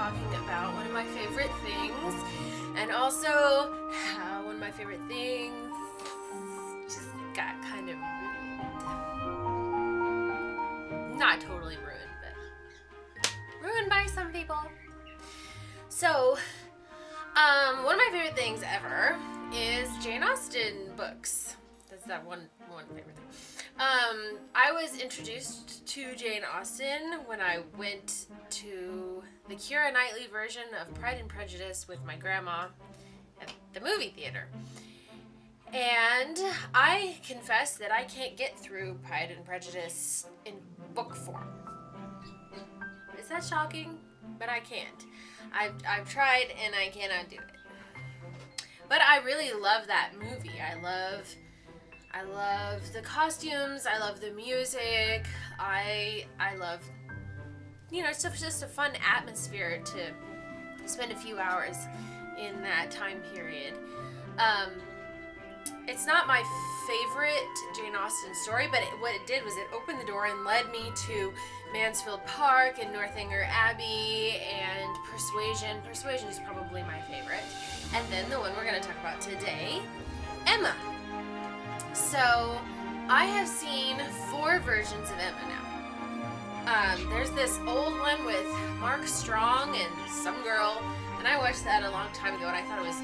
talking about one of my favorite things, and also how one of my favorite things just got kind of ruined. Not totally ruined, but ruined by some people. So, one of my favorite things ever is Jane Austen books. That's that one favorite thing. I was introduced to Jane Austen when I went to the Keira Knightley version of Pride and Prejudice with my grandma at the movie theater. And I confess that I can't get through Pride and Prejudice in book form. Is that shocking? But I can't. I've tried and I cannot do it. But I really love that movie. I love the costumes. I love the music. I love, it's just a fun atmosphere to spend a few hours in that time period. It's not my favorite Jane Austen story, but what it did was it opened the door and led me to Mansfield Park and Northanger Abbey and Persuasion. Persuasion is probably my favorite. And then the one we're going to talk about today, Emma. So, I have seen 4 versions of Emma now. There's this old one with Mark Strong and some girl, and I watched that a long time ago, and I thought it was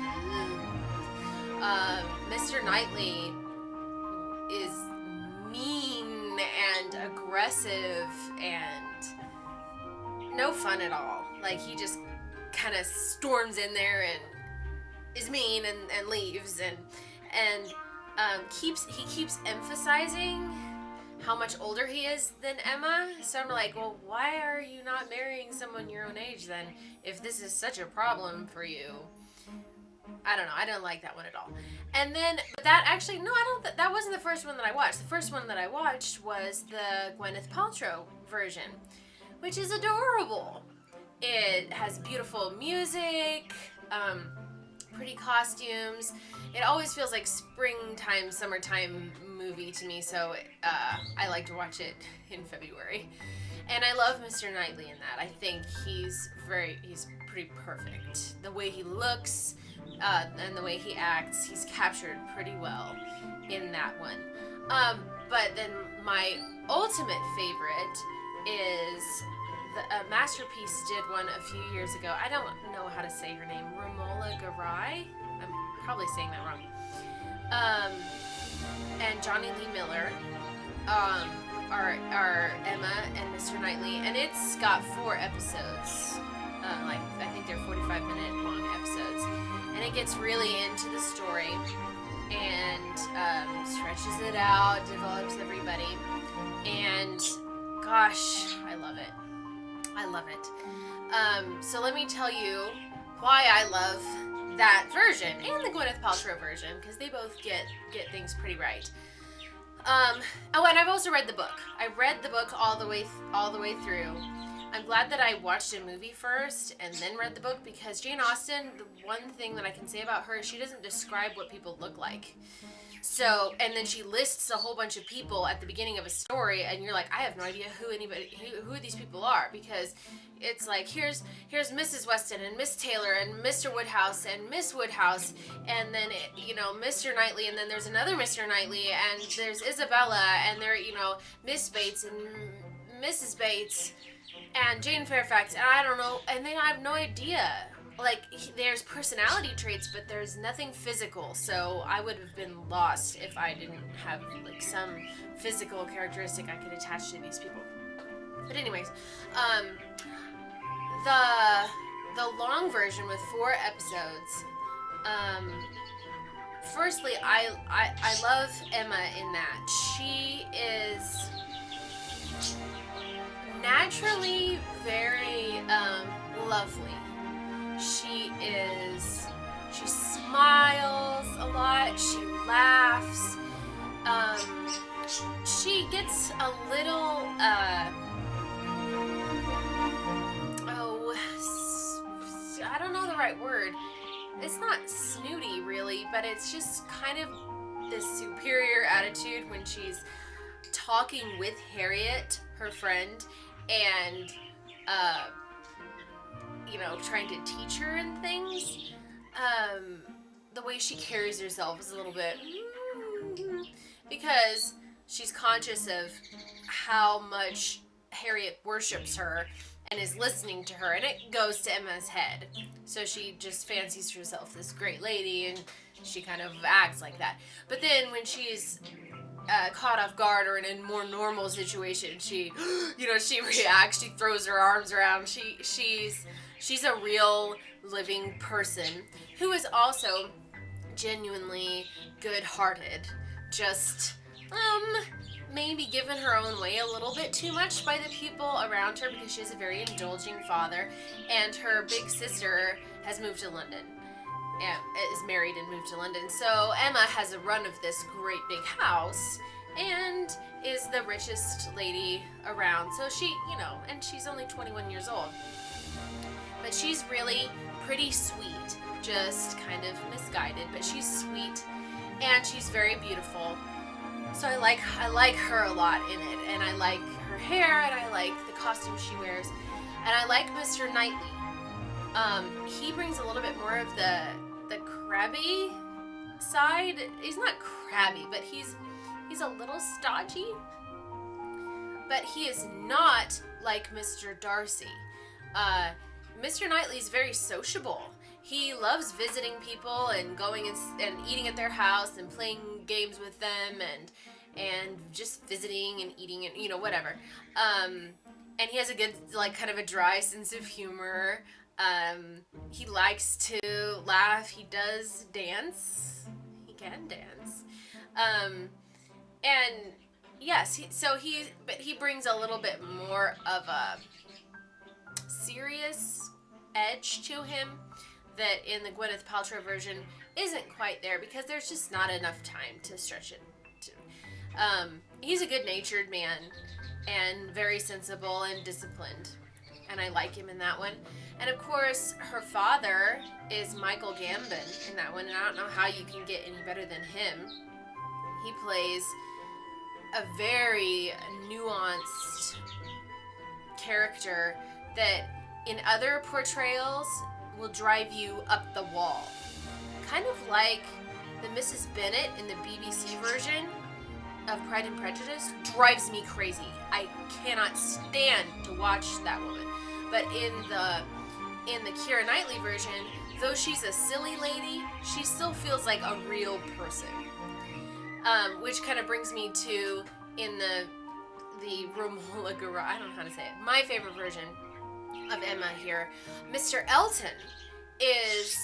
Mr. Knightley is mean and aggressive and no fun at all. Like, he just kind of storms in there and is mean and leaves and he keeps emphasizing how much older he is than Emma. So I'm like, well, why are you not marrying someone your own age then if this is such a problem for you? I don't know. I didn't like that one at all. And then, but that actually, no, that wasn't the first one that I watched. The first one that I watched was the Gwyneth Paltrow version, which is adorable. It has beautiful music, pretty costumes. It always feels like springtime, summertime movie to me, so I like to watch it in February. And I love Mr. Knightley in that. I think he's pretty perfect. The way he looks and the way he acts, he's captured pretty well in that one. But then my ultimate favorite is a Masterpiece did one a few years ago. I don't know how to say her name. Romola Garai? I'm probably saying that wrong. And Johnny Lee Miller are Emma and Mr. Knightley, and it's got 4 episodes. I think they're 45-minute long episodes, and it gets really into the story and stretches it out, develops everybody, and gosh, I love it. I love it. So let me tell you why I love that version and the Gwyneth Paltrow version, because they both get things pretty right. Oh, and I've also read the book. I read the book all the way through. I'm glad that I watched a movie first and then read the book, because Jane Austen, the one thing that I can say about her is she doesn't describe what people look like. So, and then she lists a whole bunch of people at the beginning of a story, and you're like, I have no idea who these people are, because it's like, here's Mrs. Weston and Miss Taylor and Mr. Woodhouse and Miss Woodhouse, and then Mr. Knightley, and then there's another Mr. Knightley, and there's Isabella, and there Miss Bates and Mrs. Bates and Jane Fairfax, and I don't know, and then I have no idea. Like, there's personality traits, but there's nothing physical, so I would have been lost if I didn't have, like, some physical characteristic I could attach to these people. But anyways, the long version with 4 episodes, firstly, I love Emma in that. She is naturally very, lovely. She smiles a lot, she laughs, she gets a little, I don't know the right word. It's not snooty really, but it's just kind of this superior attitude when she's talking with Harriet, her friend, and trying to teach her and things. The way she carries herself is a little bit because she's conscious of how much Harriet worships her and is listening to her, and it goes to Emma's head. So she just fancies herself this great lady, and she kind of acts like that. But then when she's caught off guard or in a more normal situation, she reacts. She throws her arms around. She's a real living person who is also genuinely good-hearted. Just maybe given her own way a little bit too much by the people around her because she has a very indulging father, and her big sister has moved to London. Is married and moved to London. So Emma has a run of this great big house and is the richest lady around. So she, and she's only 21 years old. But she's really pretty sweet, just kind of misguided, but she's sweet and she's very beautiful. So I like her a lot in it, and I like her hair, and I like the costume she wears, and I like Mr. Knightley. He brings a little bit more of the crabby side. He's not crabby, but he's a little stodgy. But he is not like Mr. Darcy. Mr. Knightley's very sociable. He loves visiting people and going and eating at their house and playing games with them and just visiting and eating and whatever. And he has a good kind of a dry sense of humor. He likes to laugh. He does dance. He can dance. And yes, he brings a little bit more of a serious edge to him that in the Gwyneth Paltrow version isn't quite there because there's just not enough time to stretch it to. He's a good-natured man and very sensible and disciplined, and I like him in that one. And of course, her father is Michael Gambon in that one, and I don't know how you can get any better than him. He plays a very nuanced character that in other portrayals will drive you up the wall. Kind of like the Mrs. Bennet in the BBC version of Pride and Prejudice drives me crazy. I cannot stand to watch that woman. But in the Keira Knightley version, though she's a silly lady, she still feels like a real person. Which kind of brings me to in the Romola Garage, I don't know how to say it. My favorite version of Emma here, Mr. Elton is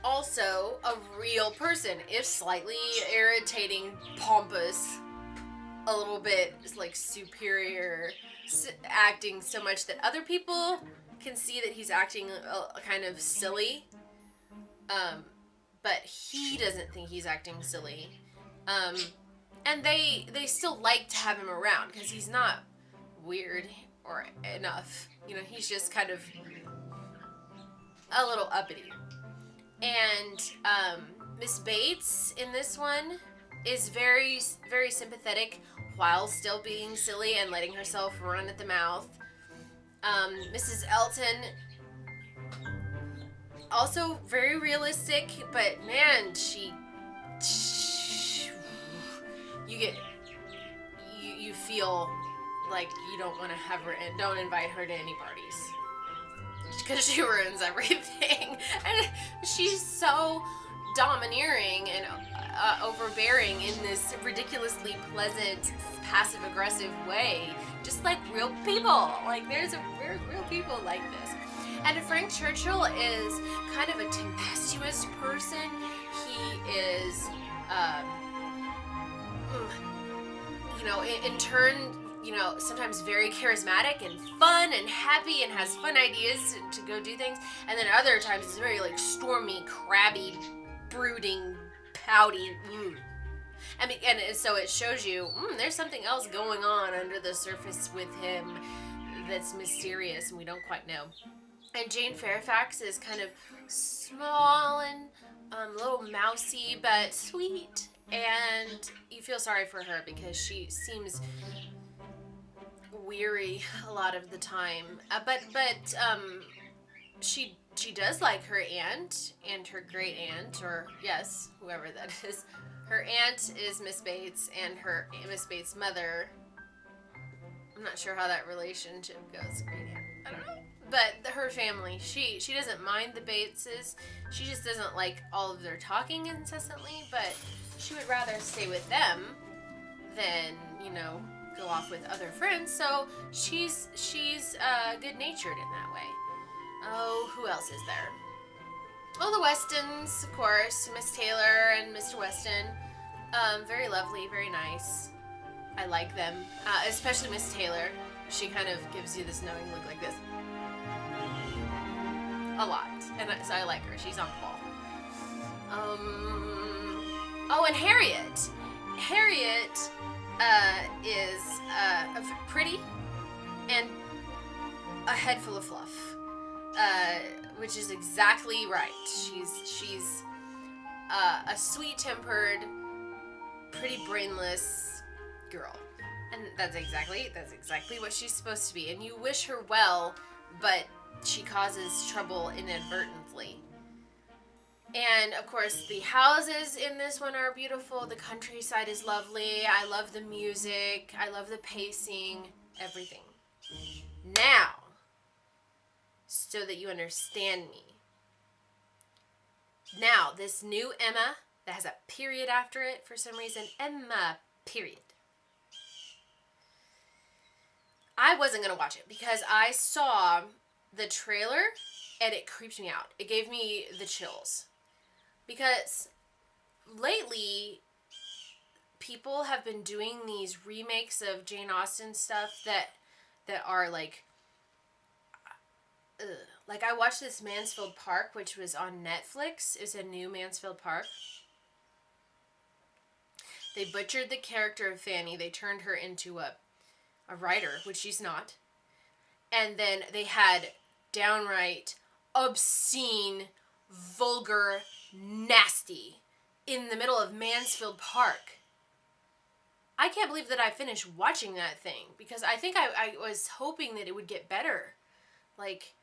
also a real person, if slightly irritating, pompous, a little bit superior, acting so much that other people can see that he's acting kind of silly, but he doesn't think he's acting silly, and they still like to have him around because he's not weird or enough. He's just kind of a little uppity. And Miss Bates in this one is very, very sympathetic while still being silly and letting herself run at the mouth. Mrs. Elton, also very realistic, but man, you feel like you don't want to have her and don't invite her to any parties because she ruins everything. And she's so domineering and overbearing in this ridiculously pleasant, passive-aggressive way, just like real people. There's real people like this. And Frank Churchill is kind of a tempestuous person. He is, in turn, sometimes very charismatic and fun and happy and has fun ideas to go do things. And then other times it's very stormy, crabby, brooding, pouty. And so it shows you there's something else going on under the surface with him that's mysterious and we don't quite know. And Jane Fairfax is kind of small and a little mousy but sweet, and you feel sorry for her because she seems weary a lot of the time. But she does like her aunt and her great aunt, or yes, whoever that is. Her aunt is Miss Bates, and her Miss Bates' mother. I'm not sure how that relationship goes. Great aunt, I don't know. But her family, she doesn't mind the Bateses. She just doesn't like all of their talking incessantly. But she would rather stay with them than go off with other friends. So she's good natured in that way. Oh, who else is there? Oh, the Westons, of course. Miss Taylor and Mr. Weston. Very lovely, very nice. I like them. Especially Miss Taylor. She kind of gives you this knowing look like this. A lot. And so I like her. She's on the ball. Oh, and Harriet. Harriet is pretty and a head full of fluff. Which is exactly right. She's a sweet-tempered, pretty brainless girl, and that's exactly what she's supposed to be. And you wish her well, but she causes trouble inadvertently. And of course, the houses in this one are beautiful. The countryside is lovely. I love the music. I love the pacing. Everything. Now, so that you understand me. Now, this new Emma that has a period after it for some reason, Emma period. I wasn't going to watch it because I saw the trailer and it creeped me out. It gave me the chills. Because lately, people have been doing these remakes of Jane Austen stuff that are like, ugh. Like, I watched this Mansfield Park, which was on Netflix. It's a new Mansfield Park. They butchered the character of Fanny. They turned her into a writer, which she's not. And then they had downright obscene, vulgar, nasty in the middle of Mansfield Park. I can't believe that I finished watching that thing because I think I was hoping that it would get better. Like,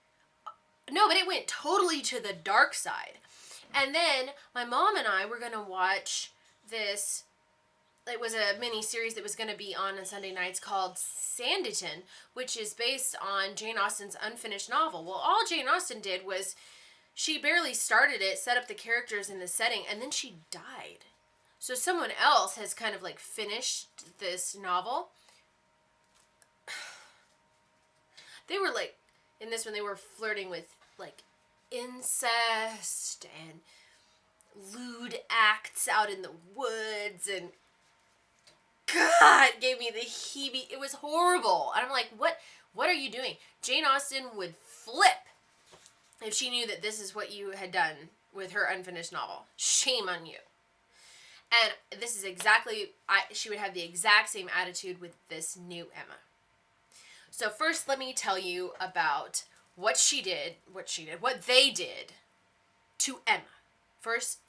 no, but it went totally to the dark side. And then my mom and I were going to watch this. It was a mini-series that was going to be on Sunday nights called Sanditon, which is based on Jane Austen's unfinished novel. Well, all Jane Austen did was she barely started it, set up the characters in the setting, and then she died. So someone else has kind of like finished this novel. They were like, in this one, they were flirting with like incest and lewd acts out in the woods, and God, it gave me the heebie. It was horrible. And I'm like, what are you doing? Jane Austen would flip if she knew that this is what you had done with her unfinished novel. Shame on you. And this is exactly, she would have the exact same attitude with this new Emma. So first, let me tell you about what they did to Emma. First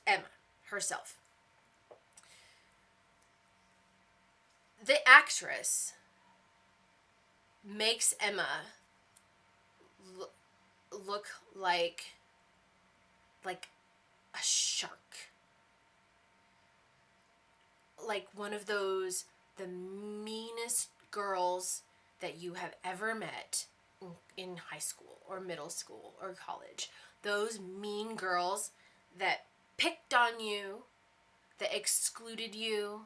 Emma herself. The actress makes Emma look like a shark. Like one of those, the meanest girls that you have ever met in high school or middle school or college. Those mean girls that picked on you, that excluded you,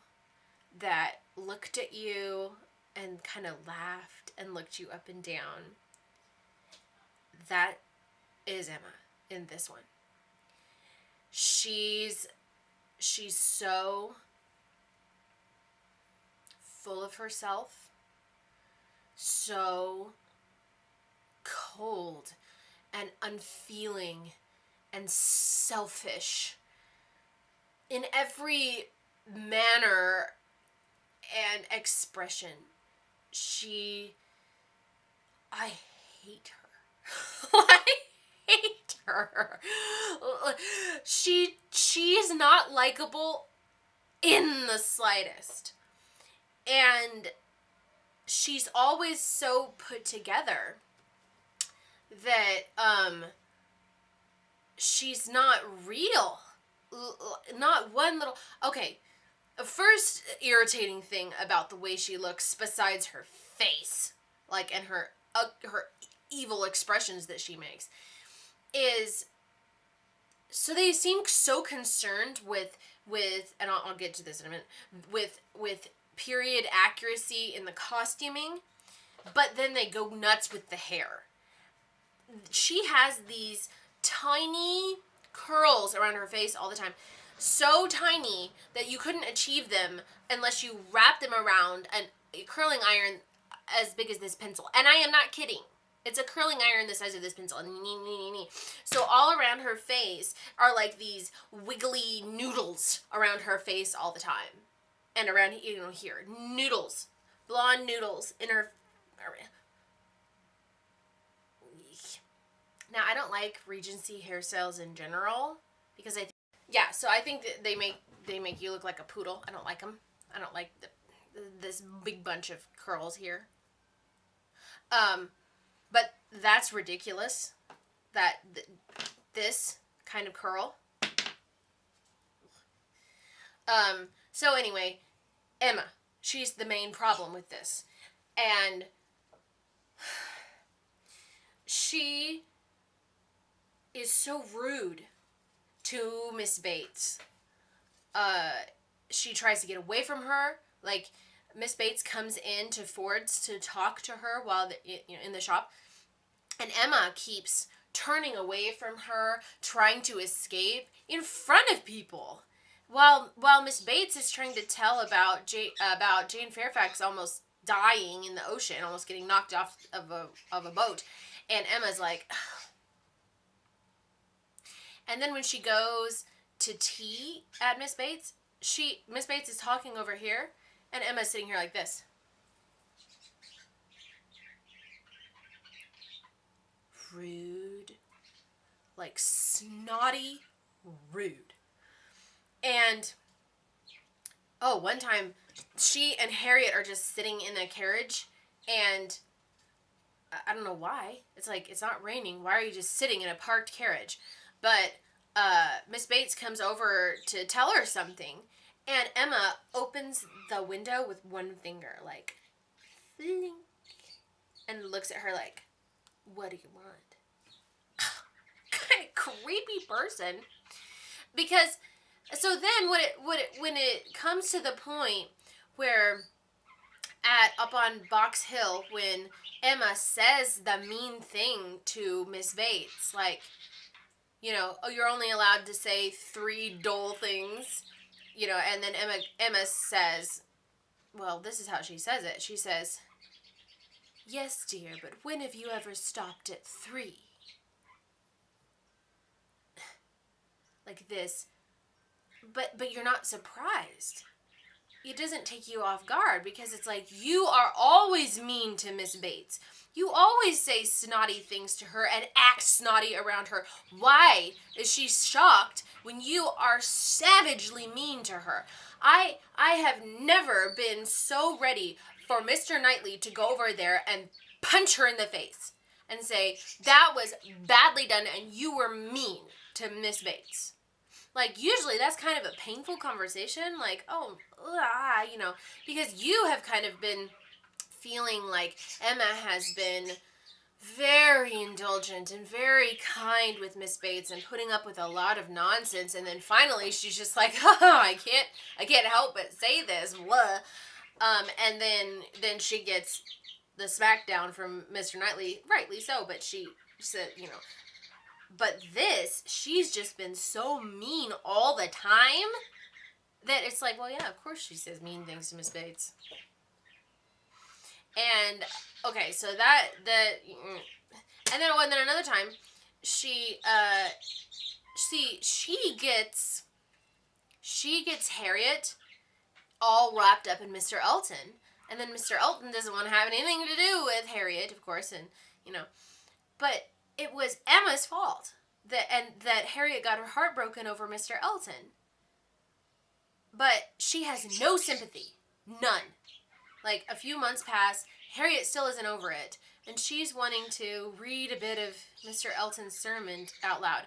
that looked at you and kind of laughed and looked you up and down. That is Emma in this one. She's so full of herself, so cold and unfeeling and selfish in every manner and expression. I hate her. I hate her. She is not likable in the slightest. And she's always so put together that she's not real. Not one little... Okay, first irritating thing about the way she looks, besides her face, like, and her evil expressions that she makes, is... So they seem so concerned with and I'll get to this in a minute, with period accuracy in the costuming, but then they go nuts with the hair. She has these tiny curls around her face all the time. So tiny that you couldn't achieve them unless you wrapped them around a curling iron as big as this pencil. And I am not kidding. It's a curling iron the size of this pencil. So all around her face are like these wiggly noodles around her face all the time. And around, here. Noodles. Blonde noodles in her... Now, I don't like Regency hairstyles in general because I think that they make you look like a poodle. I don't like them. I don't like this big bunch of curls here. But that's ridiculous. This kind of curl. So anyway, Emma, she's the main problem with this, and she is so rude to Miss Bates. She tries to get away from her. Like, Miss Bates comes in to Ford's to talk to her while in the shop, and Emma keeps turning away from her, trying to escape in front of people, while Miss Bates is trying to tell about Jane Fairfax almost dying in the ocean, almost getting knocked off of a boat, and Emma's like. And then when she goes to tea at Miss Bates, Miss Bates is talking over here, and Emma's sitting here like this. Rude. Like, snotty rude. And, one time, she and Harriet are just sitting in a carriage, and I don't know why. It's like, it's not raining. Why are you just sitting in a parked carriage? But Miss Bates comes over to tell her something, and Emma opens the window with one finger, like, blink, and looks at her like, what do you want? Kind of creepy person. Because, so then when it comes to the point where up on Box Hill, when Emma says the mean thing to Miss Bates, like, you're only allowed to say 3 dull things, and then Emma says, well, this is how she says it. She says, yes, dear, but when have you ever stopped at 3? Like this. But you're not surprised. It doesn't take you off guard because it's like, you are always mean to Miss Bates. You always say snotty things to her and act snotty around her. Why is she shocked when you are savagely mean to her? I have never been so ready for Mr. Knightley to go over there and punch her in the face and say, that was badly done and you were mean to Miss Bates. Like, usually that's kind of a painful conversation, like, because you have kind of been feeling like Emma has been very indulgent and very kind with Miss Bates and putting up with a lot of nonsense, and then finally she's just like, I can't help but say this, blah. And then she gets the smackdown from Mr. Knightley, rightly so, but she said, but she's just been so mean all the time that it's like, well, yeah, of course she says mean things to Miss Bates. And, okay, so and then another time, she gets Harriet all wrapped up in Mr. Elton, and then Mr. Elton doesn't want to have anything to do with Harriet, of course, and, but it was Emma's fault that Harriet got her heart broken over Mr. Elton. But she has no sympathy. None. Like, a few months pass, Harriet still isn't over it, and she's wanting to read a bit of Mr. Elton's sermon out loud.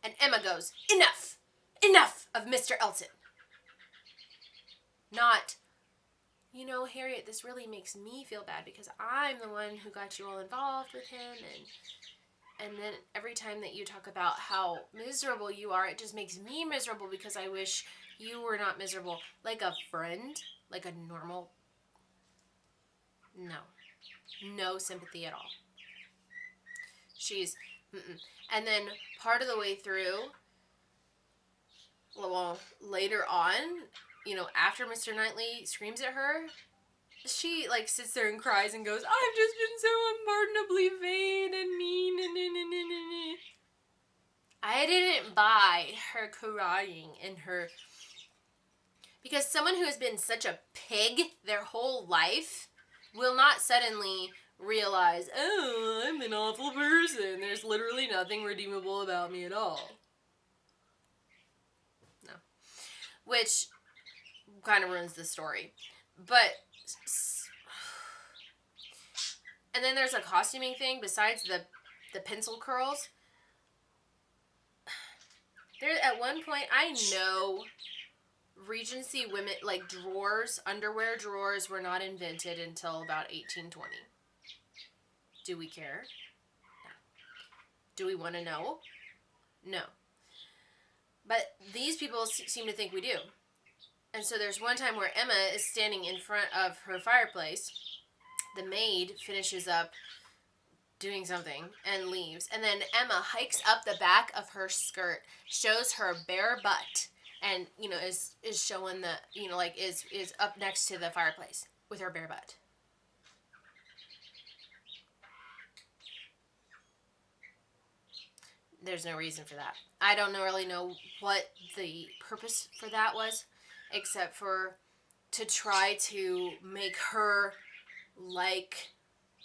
And Emma goes, enough! Enough of Mr. Elton! Not, you know, Harriet, this really makes me feel bad because I'm the one who got you all involved with him, and then every time that you talk about how miserable you are, it just makes me miserable because I wish you were not miserable. Like a friend, like a normal, no sympathy at all. She's, and then part of the way through, well, later on, you know, after Mr. Knightley screams at her, she, like, sits there and cries and goes, I've just been so unpardonably vain and mean. I didn't buy her crying and her... Because someone who has been such a pig their whole life will not suddenly realize, oh, I'm an awful person. There's literally nothing redeemable about me at all. No. Which kind of ruins the story. But... And then there's a costuming thing besides the pencil curls. There, at one point, I know Regency women, like drawers, underwear drawers were not invented until about 1820. Do we care? No. Do we want to know? No. But these people seem to think we do. And so there's one time where Emma is standing in front of her fireplace. The maid finishes up doing something and leaves. And then Emma hikes up the back of her skirt, shows her bare butt, and, you know, is showing the, you know, like, is up next to the fireplace with her bare butt. There's no reason for that. I don't really know what the purpose for that was, except for to try to make her like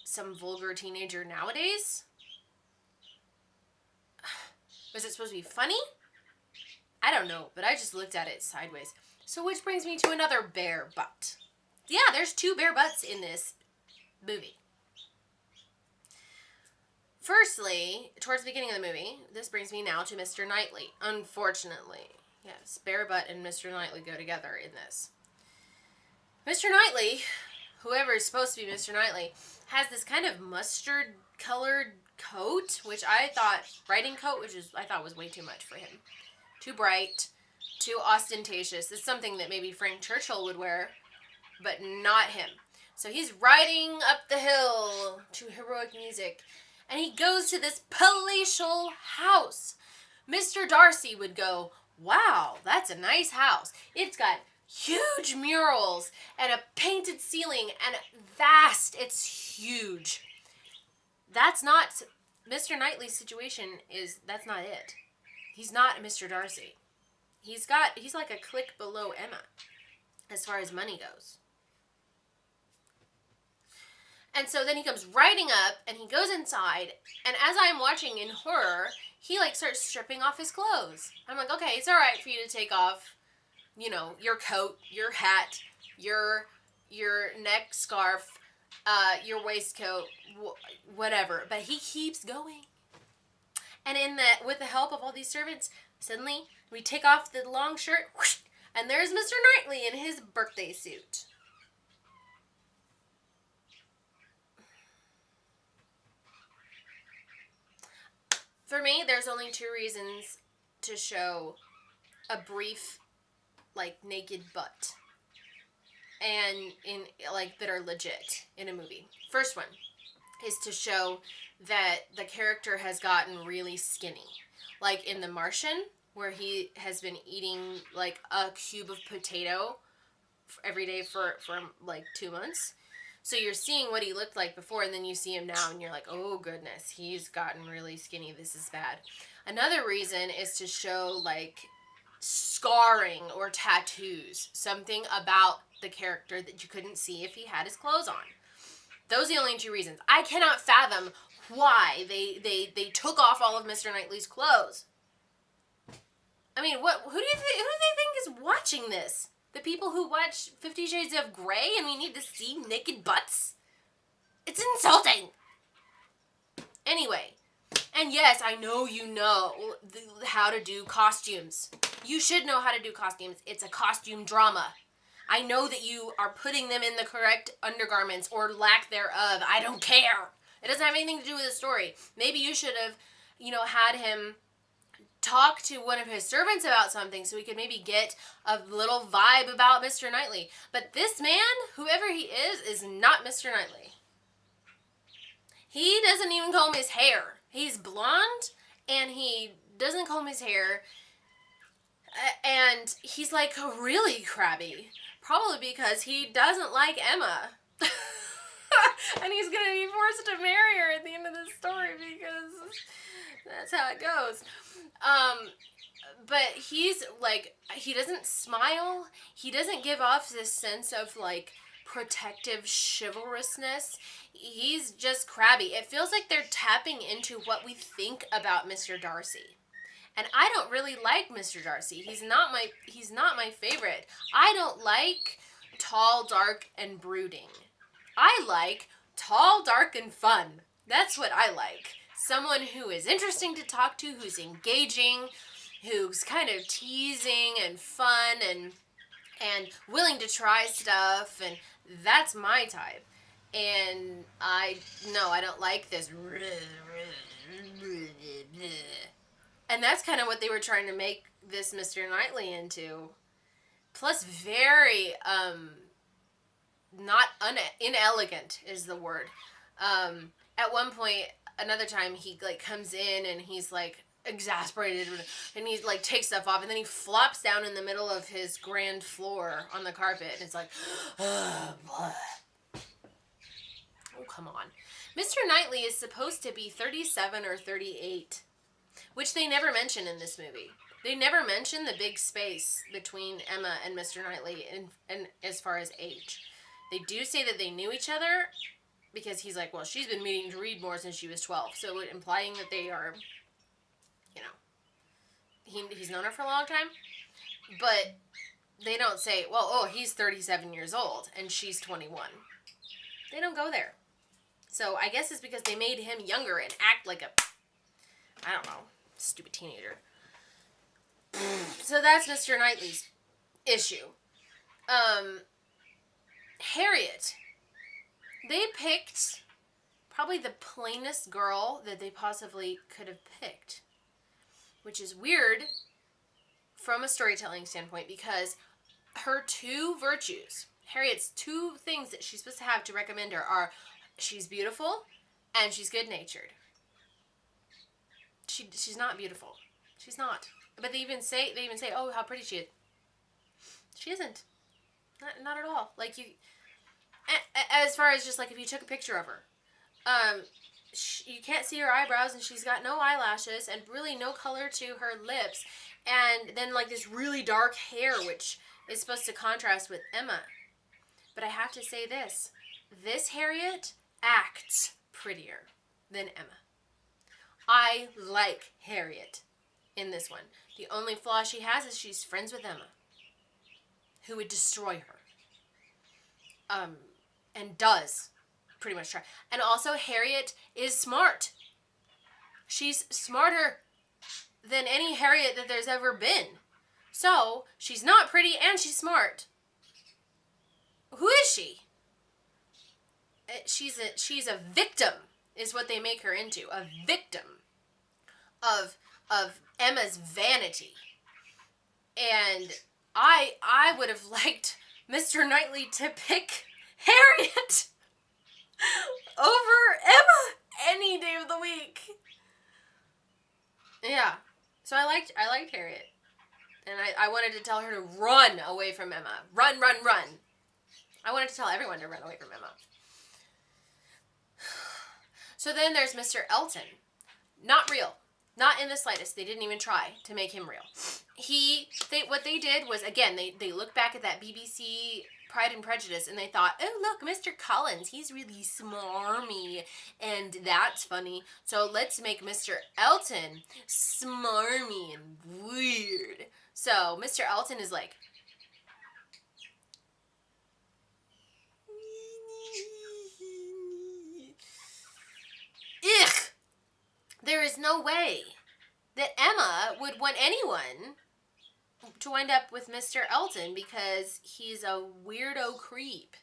some vulgar teenager nowadays. Was it supposed to be funny? I don't know, but I just looked at it sideways. So which brings me to another bare butt. Yeah, there's 2 bare butts in this movie. Firstly, towards the beginning of the movie, this brings me now to Mr. Knightley. Unfortunately. Yes, bare butt and Mr. Knightley go together in this. Mr. Knightley, whoever is supposed to be Mr. Knightley, has this kind of mustard-colored coat, which I thought, riding coat, I thought was way too much for him. Too bright, too ostentatious. It's something that maybe Frank Churchill would wear, but not him. So he's riding up the hill to heroic music, and he goes to this palatial house. Mr. Darcy would go, wow, that's a nice house. It's got huge murals and a painted ceiling and vast. It's huge. That's not Mr. Knightley's situation. That's not it. He's not Mr. Darcy. He's like a click below Emma as far as money goes. And so then he comes riding up and he goes inside, and as I'm watching in horror, he like starts stripping off his clothes. I'm like, okay, it's all right for you to take off, you know, your coat, your hat, your neck scarf, your waistcoat, whatever. But he keeps going. And with the help of all these servants, suddenly we take off the long shirt, whoosh, and there's Mr. Knightley in his birthday suit. For me, there's only 2 reasons to show a brief, like, naked butt. And that are legit in a movie. First one is to show that the character has gotten really skinny. Like in The Martian, where he has been eating, like, a cube of potato every day for like 2 months. So you're seeing what he looked like before, and then you see him now, and you're like, oh, goodness, he's gotten really skinny. This is bad. Another reason is to show, like, scarring or tattoos. Something about the character that you couldn't see if he had his clothes on. Those are the only 2 reasons. I cannot fathom why they took off all of Mr. Knightley's clothes. I mean, who do they think is watching this? The people who watch 50 Shades of Grey and we need to see naked butts? It's insulting! Anyway, and yes, I know you know how to do costumes. You should know how to do costumes. It's a costume drama. I know that you are putting them in the correct undergarments or lack thereof. I don't care. It doesn't have anything to do with the story. Maybe you should have, had him talk to one of his servants about something so we could maybe get a little vibe about Mr. Knightley. But this man, whoever he is not Mr. Knightley. He doesn't even comb his hair. He's blonde, and he doesn't comb his hair, and he's like really crabby. Probably because he doesn't like Emma. And he's going to be forced to marry her at the end of the story because that's how it goes. But he's like, he doesn't smile. He doesn't give off this sense of like protective chivalrousness. He's just crabby. It feels like they're tapping into what we think about Mr. Darcy. And I don't really like Mr. Darcy. He's not my favorite. I don't like tall, dark, and brooding. I like tall, dark, and fun. That's what I like. Someone who is interesting to talk to, who's engaging, who's kind of teasing and fun and willing to try stuff, and that's my type. And I don't like this. And that's kind of what they were trying to make this Mr. Knightley into. Plus very, not inelegant is the word. At one point, another time, he, like, comes in and he's, like, exasperated and he, like, takes stuff off and then he flops down in the middle of his grand floor on the carpet and it's like, oh, come on. Mr. Knightley is supposed to be 37 or 38. Which they never mention in this movie. They never mention the big space between Emma and Mr. Knightley and as far as age. They do say that they knew each other because he's like, well, she's been meaning to read more since she was 12. So implying that they are, he's known her for a long time. But they don't say, well, he's 37 years old and she's 21. They don't go there. So I guess it's because they made him younger and act like a, I don't know, stupid teenager. So that's Mr. Knightley's issue. Harriet. They picked probably the plainest girl that they possibly could have picked. Which is weird from a storytelling standpoint because her two virtues, Harriet's two things that she's supposed to have to recommend her are she's beautiful and she's good-natured. She's not beautiful. She's not. But they even say, oh, how pretty she is. She isn't. Not at all. Like, as far as just, like, if you took a picture of her, you can't see her eyebrows, and she's got no eyelashes, and really no color to her lips, and then, like, this really dark hair, which is supposed to contrast with Emma. But I have to say this. This Harriet acts prettier than Emma. I like Harriet in this one. The only flaw she has is she's friends with Emma, who would destroy her. And does pretty much try. And also Harriet is smart. She's smarter than any Harriet that there's ever been. So, she's not pretty and she's smart. Who is she? She's a victim, is what they make her into. A victim of Emma's vanity. And I would have liked Mr. Knightley to pick Harriet over Emma any day of the week. Yeah. So I liked Harriet. And I wanted to tell her to run away from Emma. Run, run, run. I wanted to tell everyone to run away from Emma. So then there's Mr. Elton. Not real. Not in the slightest. They didn't even try to make him real. What they did was, again, they looked back at that BBC Pride and Prejudice and they thought, oh, look, Mr. Collins, he's really smarmy and that's funny. So let's make Mr. Elton smarmy and weird. So Mr. Elton is like Ugh! There is no way that Emma would want anyone to wind up with Mr. Elton because he's a weirdo creep.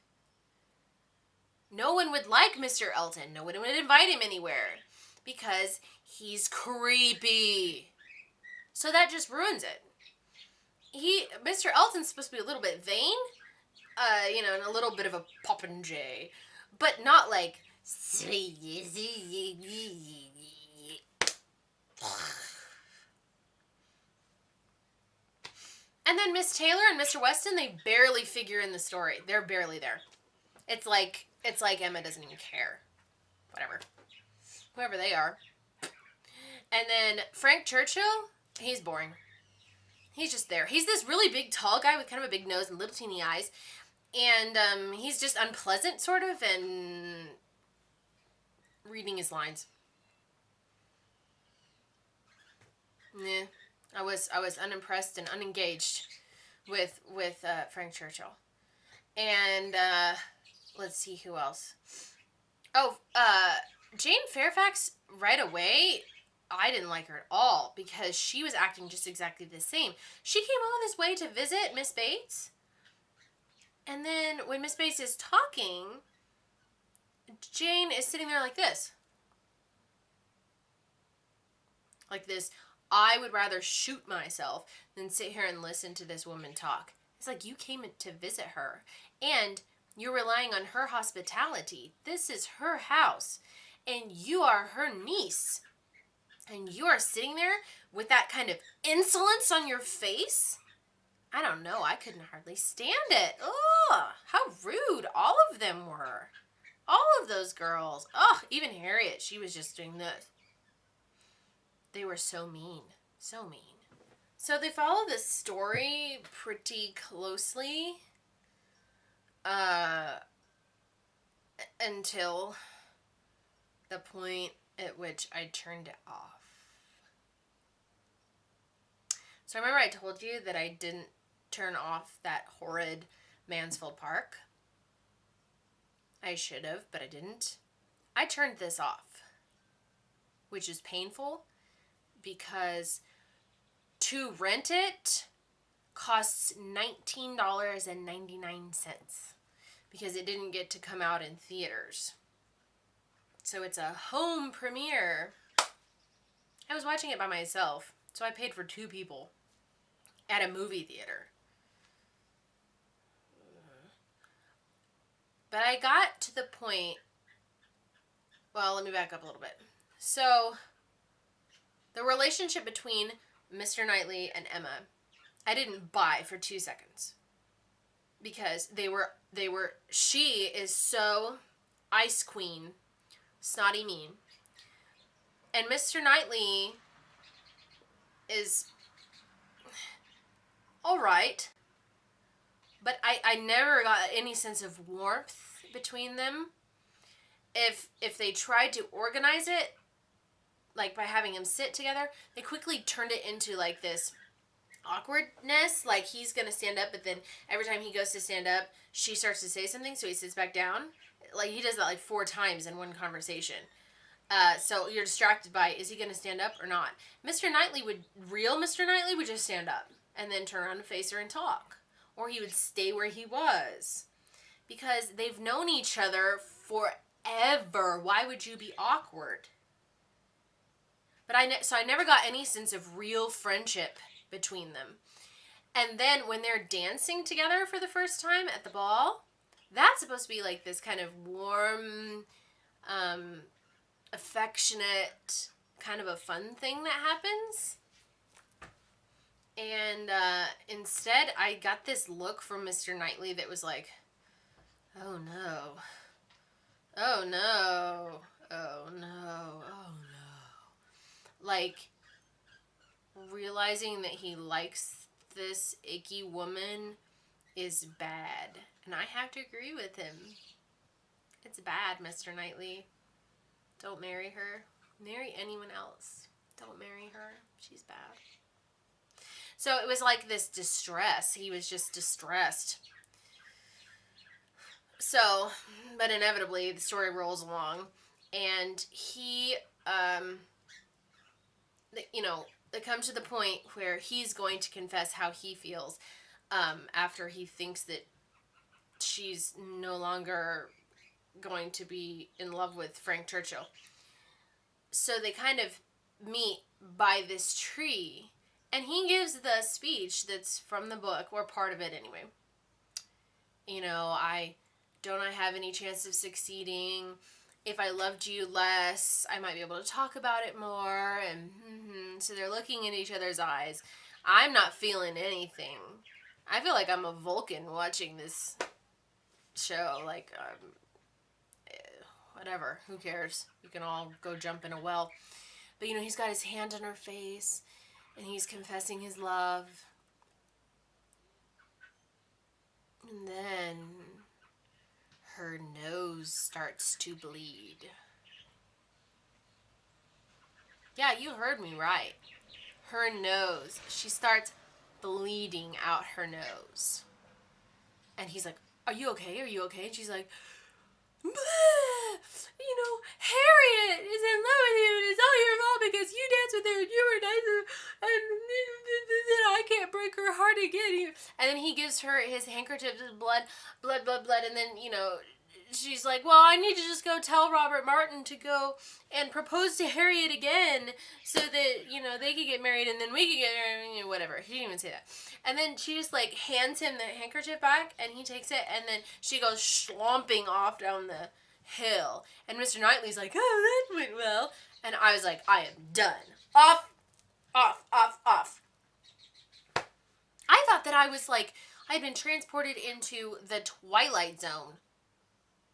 No one would like Mr. Elton. No one would invite him anywhere because he's creepy. So that just ruins it. Mr. Elton's supposed to be a little bit vain, and a little bit of a popinjay, but not like. And then Miss Taylor and Mr. Weston, they barely figure in the story. They're barely there. It's like Emma doesn't even care. Whatever. Whoever they are. And then Frank Churchill, he's boring. He's just there. He's this really big, tall guy with kind of a big nose and little teeny eyes. And he's just unpleasant, sort of, and reading his lines. Yeah, I was unimpressed and unengaged with Frank Churchill. And let's see who else. Oh, Jane Fairfax right away, I didn't like her at all because she was acting just exactly the same. She came all this way to visit Miss Bates. And then when Miss Bates is talking, Jane is sitting there like this. Like this, I would rather shoot myself than sit here and listen to this woman talk. It's like you came to visit her. And you're relying on her hospitality. This is her house. And you are her niece. And you are sitting there with that kind of insolence on your face? I don't know. I couldn't hardly stand it. Ugh, how rude all of them were. All of those girls. Ugh, even Harriet, she was just doing this. They were so mean. So mean. So they follow this story pretty closely. Until the point at which I turned it off. So remember I told you that I didn't turn off that horrid Mansfield Park? I should have, but I didn't. I turned this off, which is painful because to rent it costs $19.99 because it didn't get to come out in theaters. So it's a home premiere. I was watching it by myself, so I paid for 2 people at a movie theater. But I got to the point, well, let me back up a little bit. So, the relationship between Mr. Knightley and Emma, I didn't buy for 2 seconds. Because she is so ice queen, snotty mean. And Mr. Knightley is alright. But I never got any sense of warmth between them. If they tried to organize it, like by having them sit together, they quickly turned it into like this awkwardness. Like he's going to stand up, but then every time he goes to stand up, she starts to say something, so he sits back down. Like he does that like 4 times in one conversation. So you're distracted by, is he going to stand up or not? Real Mr. Knightley would just stand up and then turn around and face her and talk. Or he would stay where he was. Because they've known each other forever. Why would you be awkward? But I never got any sense of real friendship between them. And then when they're dancing together for the first time at the ball, that's supposed to be like this kind of warm, affectionate, kind of a fun thing that happens. And instead, I got this look from Mr. Knightley that was like, oh no, oh no, oh no, oh no. Like, realizing that he likes this icky woman is bad. And I have to agree with him. It's bad, Mr. Knightley. Don't marry her. Marry anyone else. Don't marry her. She's bad. So it was like this distress. He was just distressed. So, but inevitably, the story rolls along. And he, it comes to the point where he's going to confess how he feels after he thinks that she's no longer going to be in love with Frank Churchill. So they kind of meet by this tree, and he gives the speech that's from the book, or part of it anyway. I have any chance of succeeding. If I loved you less, I might be able to talk about it more. And so they're looking in each other's eyes. I'm not feeling anything. I feel like I'm a Vulcan watching this show. Whatever. Who cares? You can all go jump in a well. But, he's got his hand on her face, and he's confessing his love. And then her nose starts to bleed. Yeah, you heard me right. Her nose. She starts bleeding out her nose. And he's like, are you okay? Are you okay? And she's like, Harriet is in love with you, and it's all your fault because you danced with her and you were nice, and I can't break her heart again. And then he gives her his handkerchief, blood, and then, she's like, well, I need to just go tell Robert Martin to go and propose to Harriet again so that, they could get married and then we could get married, whatever. He didn't even say that. And then she just, hands him the handkerchief back, and he takes it, and then she goes slomping off down the hill. And Mr. Knightley's like, oh, that went well. And I was like, I am done. Off. I thought that I was I had been transported into the Twilight Zone.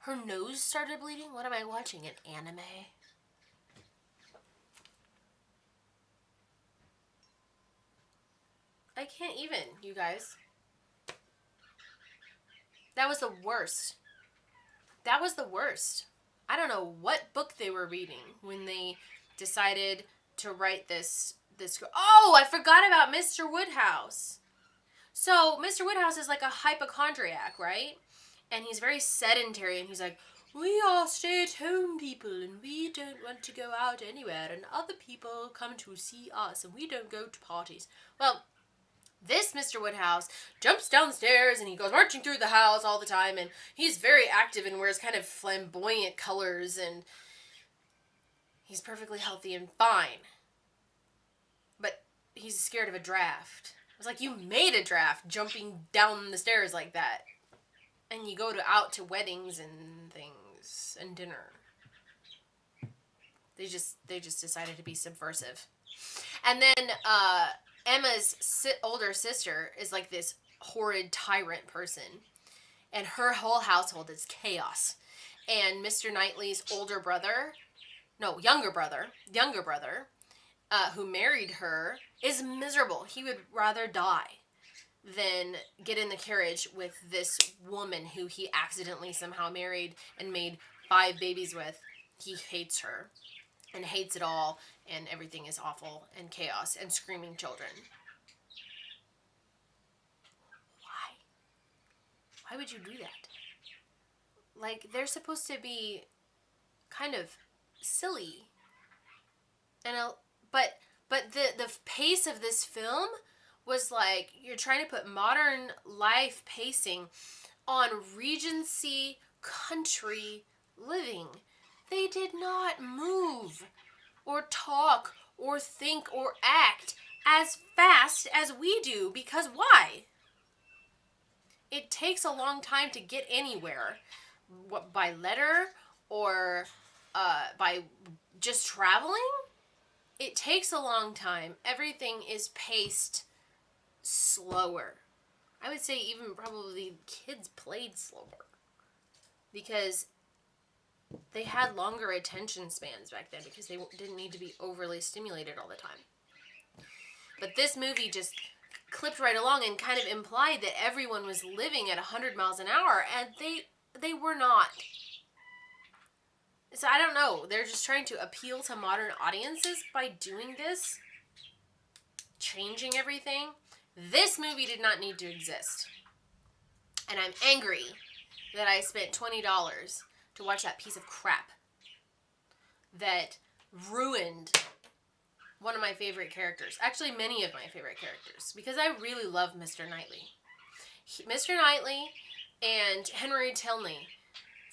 Her nose started bleeding? What am I watching? An anime? I can't even, you guys. That was the worst. I don't know what book they were reading when they decided to write this. Oh, I forgot about Mr. Woodhouse. So, Mr. Woodhouse is like a hypochondriac, right? And he's very sedentary, and he's like, we are stay-at-home people, and we don't want to go out anywhere, and other people come to see us, and we don't go to parties. Well, this Mr. Woodhouse jumps downstairs, and he goes marching through the house all the time, and he's very active and wears kind of flamboyant colors, and he's perfectly healthy and fine. But he's scared of a draft. I was like, you made a draft jumping down the stairs like that. And you go out to weddings and things and dinner. They just decided to be subversive. And then Emma's older sister is like this horrid tyrant person. And her whole household is chaos. And Mr. Knightley's younger brother, who married her, is miserable. He would rather die than get in the carriage with this woman who he accidentally somehow married and made 5 babies with. He hates her and hates it all, and everything is awful and chaos and screaming children. Why would you do that? They're supposed to be kind of silly. But the pace of this film was you're trying to put modern life pacing on Regency country living. They did not move or talk or think or act as fast as we do, because why? It takes a long time to get anywhere, by letter or by just traveling. It takes a long time. Everything is paced slower. I would say even probably kids played slower because they had longer attention spans back then because they didn't need to be overly stimulated all the time. But this movie just clipped right along and kind of implied that everyone was living at 100 miles an hour, and they were not. So I don't know. They're just trying to appeal to modern audiences by doing this, changing everything. This movie did not need to exist. And I'm angry that I spent $20 to watch that piece of crap. that ruined one of my favorite characters. Actually, many of my favorite characters. Because I really love Mr. Knightley. Mr. Knightley and Henry Tilney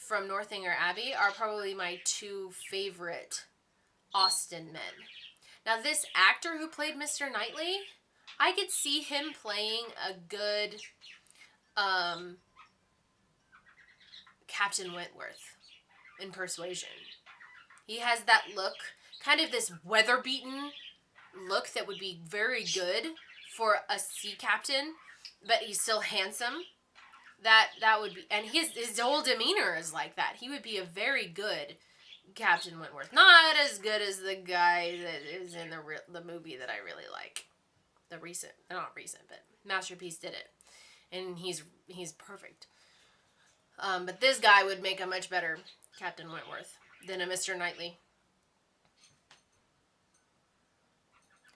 from Northanger Abbey are probably my two favorite Austen men. Now, this actor who played Mr. Knightley, I could see him playing a good Captain Wentworth in Persuasion. He has that look, kind of this weather-beaten look that would be very good for a sea captain, but he's still handsome. That would be, and his whole demeanor is like that. He would be a very good Captain Wentworth. Not as good as the guy that is in the movie that I really like. Not recent, but Masterpiece did it. And he's perfect. But this guy would make a much better Captain Wentworth than a Mr. Knightley.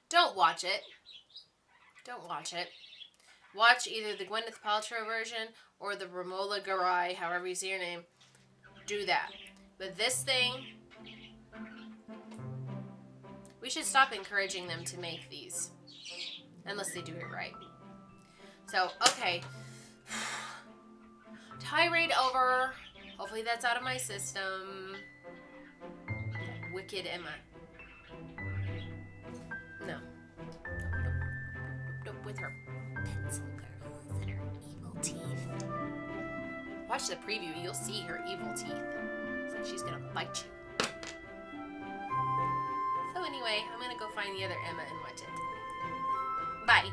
Don't watch it. Don't watch it. Watch either the Gwyneth Paltrow version or the Romola Garai, however you say your name. Do that. But this thing, we should stop encouraging them to make these. Unless they do it right. So, okay. Tirade over. Hopefully that's out of my system. Wicked Emma. No. With her pencil curls and her evil teeth. Watch the preview, you'll see her evil teeth. It's like she's gonna bite you. So anyway, I'm gonna go find the other Emma and watch it. Bye.